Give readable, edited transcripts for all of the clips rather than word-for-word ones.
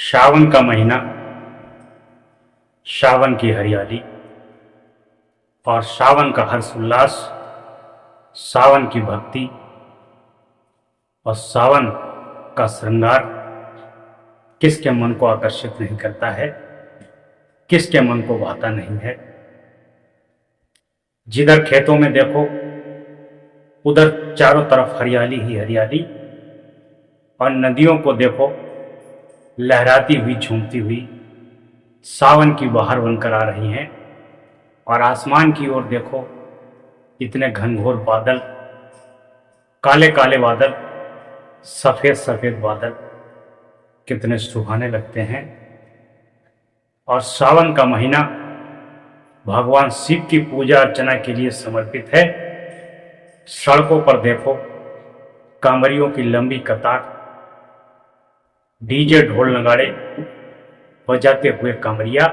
सावन का महीना, सावन की हरियाली और सावन का हर्ष उल्लास, सावन की भक्ति और सावन का श्रृंगार किसके मन को आकर्षित नहीं करता है, किसके मन को भाता नहीं है। जिधर खेतों में देखो उधर चारों तरफ हरियाली ही हरियाली, और नदियों को देखो लहराती हुई झूमती हुई सावन की बहार बनकर आ रही हैं। और आसमान की ओर देखो, इतने घनघोर बादल, काले काले बादल, सफेद सफेद बादल कितने सुहाने लगते हैं। और सावन का महीना भगवान शिव की पूजा अर्चना के लिए समर्पित है। सड़कों पर देखो कांवरियों की लंबी कतार, डीजे ढोल नगाड़े बजाते हुए कांवरिया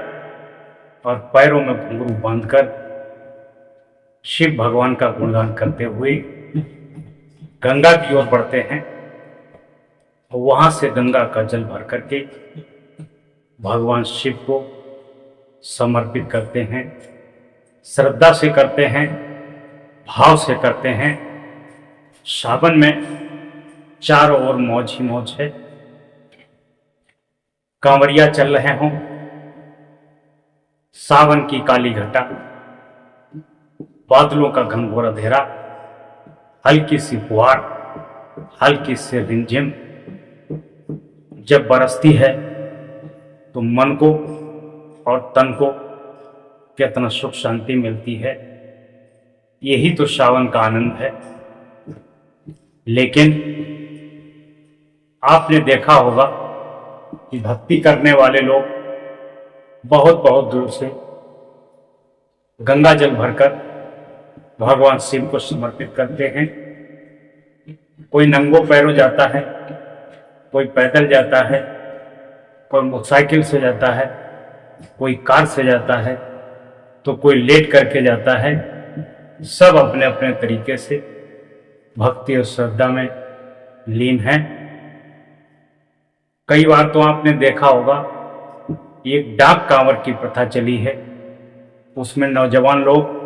और पैरों में घुंघरू बांधकर शिव भगवान का गुणगान करते हुए गंगा की ओर बढ़ते हैं। वहां से गंगा का जल भर करके भगवान शिव को समर्पित करते हैं। श्रद्धा से करते हैं, भाव से करते हैं। सावन में चारों ओर मौज ही मौज है। कांवरिया चल रहे हों, सावन की काली घटा, बादलों का घनघोर अंधेरा, हल्की सी फुहार, हल्की सी रिमझिम जब बरसती है तो मन को और तन को कितना सुख शांति मिलती है। यही तो सावन का आनंद है। लेकिन आपने देखा होगा कि भक्ति करने वाले लोग बहुत बहुत दूर से गंगा जल भरकर भगवान शिव को समर्पित करते हैं। कोई नंगों पैरों जाता है, कोई पैदल जाता है, कोई मोटरसाइकिल से जाता है, कोई कार से जाता है, तो कोई लेट करके जाता है। सब अपने अपने तरीके से भक्ति और श्रद्धा में लीन हैं। कई बार तो आपने देखा होगा एक डाक कांवर की प्रथा चली है। उसमें नौजवान लोग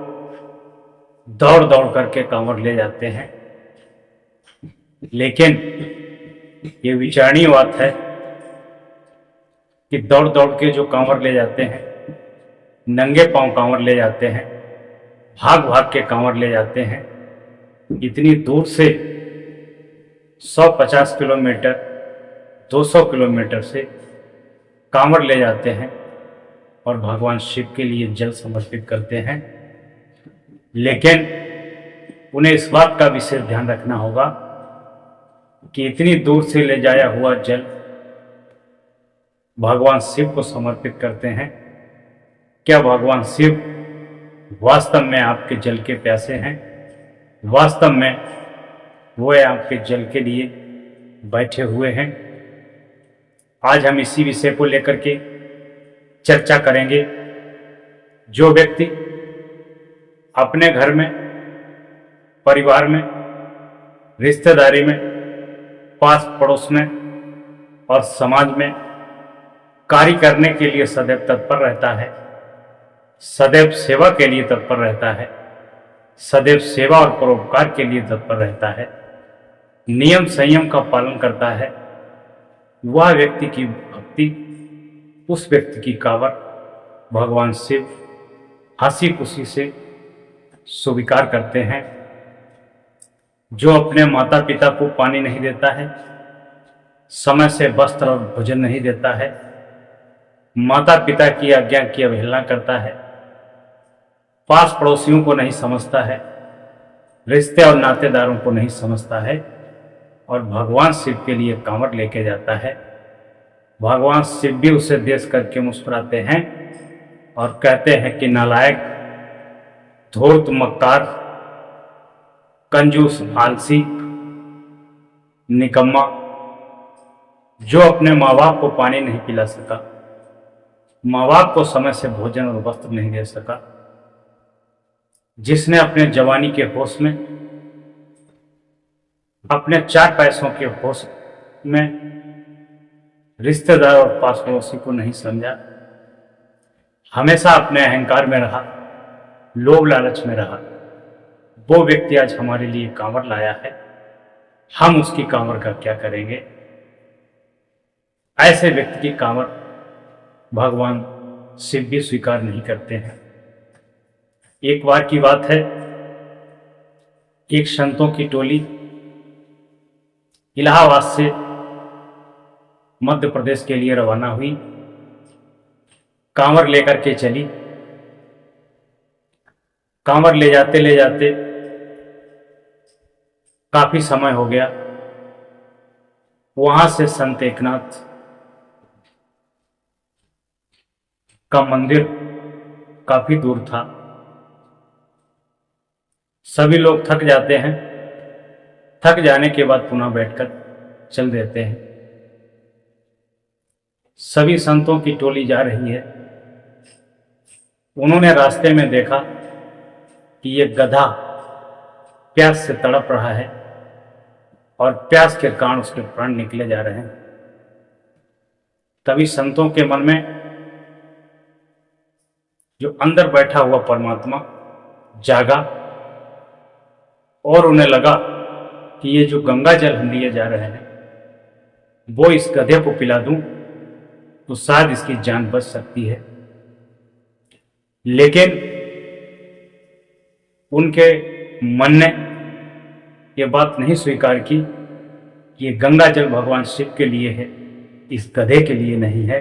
दौड़ दौड़ करके कांवर ले जाते हैं। लेकिन ये विचारणीय बात है कि दौड़ दौड़ के जो कांवर ले जाते हैं, नंगे पांव कांवर ले जाते हैं, भाग भाग के कांवर ले जाते हैं, इतनी दूर से 150 किलोमीटर 200 किलोमीटर से कांवर ले जाते हैं और भगवान शिव के लिए जल समर्पित करते हैं। लेकिन उन्हें इस बात का विशेष ध्यान रखना होगा कि इतनी दूर से ले जाया हुआ जल भगवान शिव को समर्पित करते हैं। क्या भगवान शिव वास्तव में आपके जल के प्यासे हैं? वास्तव में वो आपके जल के लिए बैठे हुए हैं? आज हम इसी विषय को लेकर के चर्चा करेंगे। जो व्यक्ति अपने घर में, परिवार में, रिश्तेदारी में, पास पड़ोस में और समाज में कार्य करने के लिए सदैव तत्पर रहता है, सदैव सेवा के लिए तत्पर रहता है, सदैव सेवा और परोपकार के लिए तत्पर रहता है, नियम संयम का पालन करता है, वह व्यक्ति की भक्ति, उस व्यक्ति की कांवर भगवान शिव हंसी खुशी से स्वीकार करते हैं। जो अपने माता पिता को पानी नहीं देता है, समय से वस्त्र और भोजन नहीं देता है, माता पिता की आज्ञा की अवहेलना करता है, पास पड़ोसियों को नहीं समझता है, रिश्ते और नातेदारों को नहीं समझता है और भगवान शिव के लिए कांवर लेके जाता है, भगवान शिव भी उसे देख करके मुस्कुराते हैं और कहते हैं कि नालायक, धूर्त, मक्कार, कंजूस, आलसी, निकम्मा, जो अपने माँ बाप को पानी नहीं पिला सका, माँ बाप को समय से भोजन और वस्त्र नहीं दे सका, जिसने अपने जवानी के होश में, अपने 4 पैसों के होश में रिश्तेदार और पास पड़ोसी को नहीं समझा, हमेशा अपने अहंकार में रहा, लोभ लालच में रहा। वो व्यक्ति आज हमारे लिए कांवर लाया है, हम उसकी कांवर का क्या करेंगे? ऐसे व्यक्ति की कांवर भगवान शिव भी स्वीकार नहीं करते हैं। एक बार की बात है, एक संतों की टोली इलाहाबाद से मध्य प्रदेश के लिए रवाना हुई, कांवर लेकर के चली। कांवर ले जाते काफी समय हो गया। वहां से संत एकनाथ का मंदिर काफी दूर था। सभी लोग थक जाते हैं, थक जाने के बाद पुनः बैठकर चल देते हैं। सभी संतों की टोली जा रही है। उन्होंने रास्ते में देखा कि ये गधा प्यास से तड़प रहा है और प्यास के कारण उसके प्राण निकले जा रहे हैं। तभी संतों के मन में जो अंदर बैठा हुआ परमात्मा जागा और उन्हें लगा कि ये जो गंगा जल हम लिए जा रहे हैं वो इस गधे को पिला दूं तो शायद इसकी जान बच सकती है। लेकिन उनके मन ने यह बात नहीं स्वीकार की कि ये गंगा जल भगवान शिव के लिए है, इस गधे के लिए नहीं है।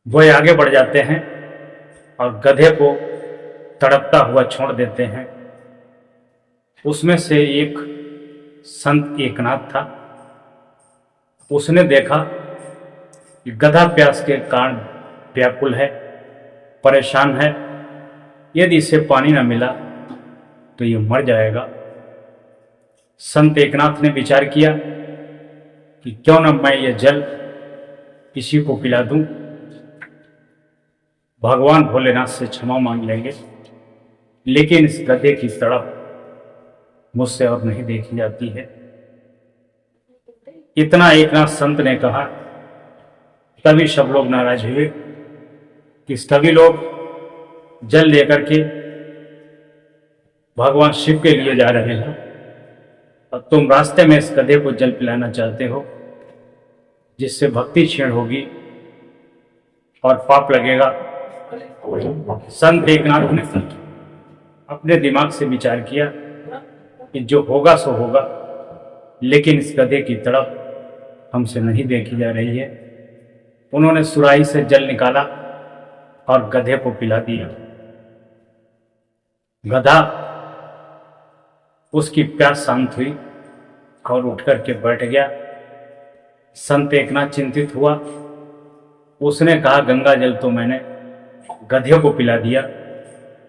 वो आगे बढ़ जाते हैं और गधे को तड़पता हुआ छोड़ देते हैं। उसमें से एक संत एकनाथ था। उसने देखा कि गधा प्यास के कारण व्याकुल है, परेशान है, यदि इसे पानी न मिला तो ये मर जाएगा। संत एकनाथ ने विचार किया कि क्यों न मैं ये जल किसी को पिला दूं, भगवान भोलेनाथ से क्षमा मांग लेंगे। लेकिन इस गधे की तड़प मुझसे और नहीं देखी जाती है। इतना एकनाथ संत ने कहा, तभी सब लोग नाराज हुए कि सभी लोग जल लेकर के भगवान शिव के लिए जा रहे हैं और तुम रास्ते में इस गधे को जल पिलाना चाहते हो, जिससे भक्ति क्षीण होगी और पाप लगेगा। संत एकनाथ ने अपने दिमाग से विचार किया कि जो होगा सो होगा, लेकिन इस गधे की तड़प हमसे नहीं देखी जा रही है। उन्होंने सुराही से जल निकाला और गधे को पिला दिया। गधा उसकी प्यास शांत हुई और उठ करके बैठ गया। संत एकनाथ चिंतित हुआ। उसने कहा, गंगा जल तो मैंने गधे को पिला दिया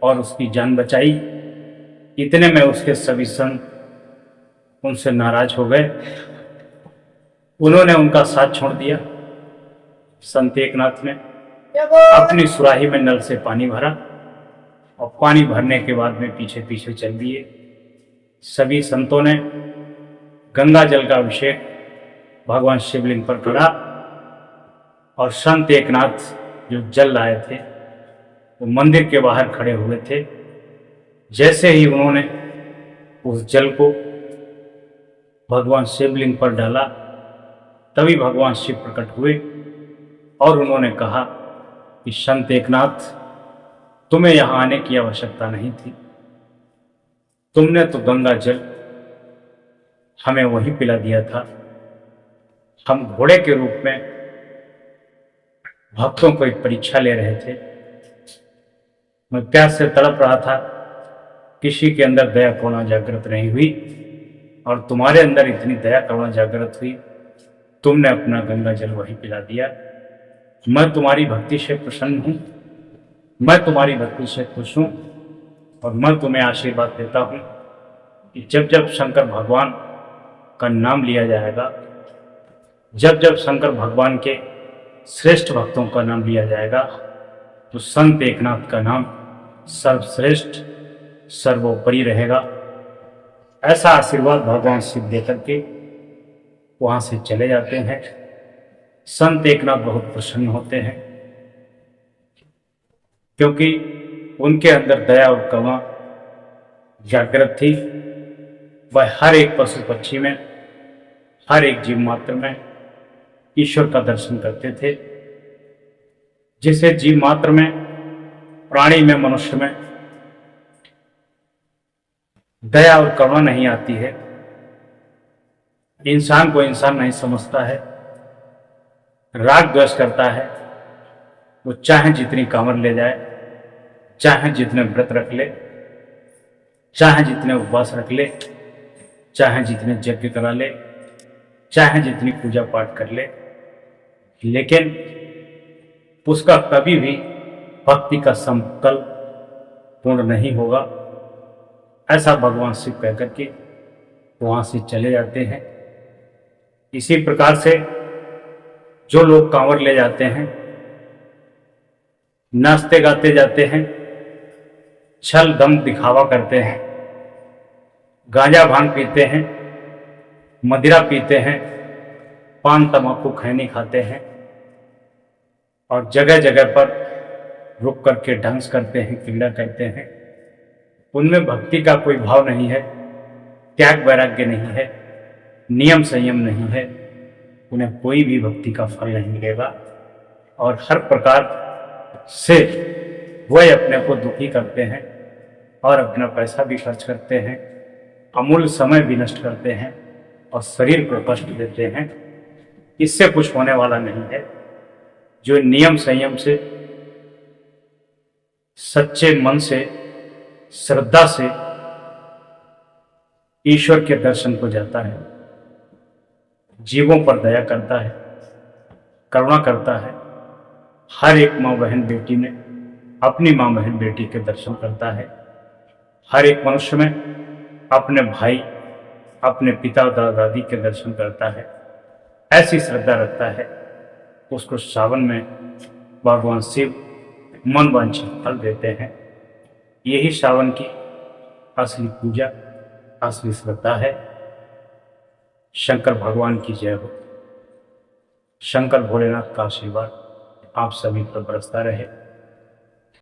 और उसकी जान बचाई। इतने में उसके सभी संत उनसे नाराज हो गए। उन्होंने उनका साथ छोड़ दिया। संत एकनाथ ने अपनी सुराही में नल से पानी भरा और पानी भरने के बाद में पीछे पीछे चल दिए। सभी संतों ने गंगा जल का अभिषेक भगवान शिवलिंग पर करा और संत एकनाथ जो जल लाए थे वो मंदिर के बाहर खड़े हुए थे। जैसे ही उन्होंने उस जल को भगवान शिवलिंग पर डाला, तभी भगवान शिव प्रकट हुए और उन्होंने कहा कि संत एकनाथ, तुम्हें यहाँ आने की आवश्यकता नहीं थी। तुमने तो गंगा जल हमें वहीं पिला दिया था। हम घोड़े के रूप में भक्तों को एक परीक्षा ले रहे थे। मैं प्यास से तड़प रहा था, किसी के अंदर दया करुणा जागृत नहीं हुई और तुम्हारे अंदर इतनी दया करुणा जागृत हुई, तुमने अपना गंगा जल वहीं पिला दिया। मैं तुम्हारी भक्ति से प्रसन्न हूँ, मैं तुम्हारी भक्ति से खुश हूँ और मैं तुम्हें आशीर्वाद देता हूँ कि जब जब शंकर भगवान का नाम लिया जाएगा, जब जब शंकर भगवान के श्रेष्ठ भक्तों का नाम लिया जाएगा, तो संत एकनाथ का नाम सर्वश्रेष्ठ सर्वोपरि रहेगा। ऐसा आशीर्वाद भगवान शिव देकर के वहाँ से चले जाते हैं। संत एकनाथ बहुत प्रसन्न होते हैं, क्योंकि उनके अंदर दया और करुणा जागृत थी। वह हर एक पशु पक्षी में, हर एक जीव मात्र में ईश्वर का दर्शन करते थे। जिसे जीव मात्र में, प्राणी में, मनुष्य में दया और करुणा नहीं आती है, इंसान को इंसान नहीं समझता है, राग द्वेष करता है, वो चाहे जितनी कांवर ले जाए, चाहे जितने व्रत रख ले, चाहे जितने उपवास रख ले, चाहे जितने यज्ञ करा ले, चाहे जितनी पूजा पाठ कर ले, लेकिन उसका कभी भी भक्ति का संकल्प पूर्ण नहीं होगा। ऐसा भगवान शिव कहकर के वहाँ से चले जाते हैं। इसी प्रकार से जो लोग कांवर ले जाते हैं, नाचते गाते जाते हैं, छल दम दिखावा करते हैं, गांजा भांग पीते हैं, मदिरा पीते हैं, पान तंबाकू खैनी खाते हैं और जगह जगह पर रुक करके डांस करते हैं, क्रीड़ा करते हैं, उनमें भक्ति का कोई भाव नहीं है, त्याग वैराग्य नहीं है, नियम संयम नहीं है, उन्हें कोई भी भक्ति का फल नहीं मिलेगा और हर प्रकार से वह अपने को दुखी करते हैं और अपना पैसा भी खर्च करते हैं, अमूल्य समय भी नष्ट करते हैं और शरीर को कष्ट देते हैं। इससे कुछ होने वाला नहीं है। जो नियम संयम से, सच्चे मन से, श्रद्धा से ईश्वर के दर्शन को जाता है, जीवों पर दया करता है, करुणा करता है, हर एक माँ बहन बेटी में अपनी माँ बहन बेटी के दर्शन करता है, हर एक मनुष्य में अपने भाई, अपने पिता दादा दादी के दर्शन करता है, ऐसी श्रद्धा रखता है, उसको सावन में भगवान शिव मन वांछित फल देते हैं। यही सावन की असली पूजा, असली श्रद्धा है। शंकर भगवान की जय हो। शंकर भोलेनाथ का आशीर्वाद आप सभी पर बरसता रहे।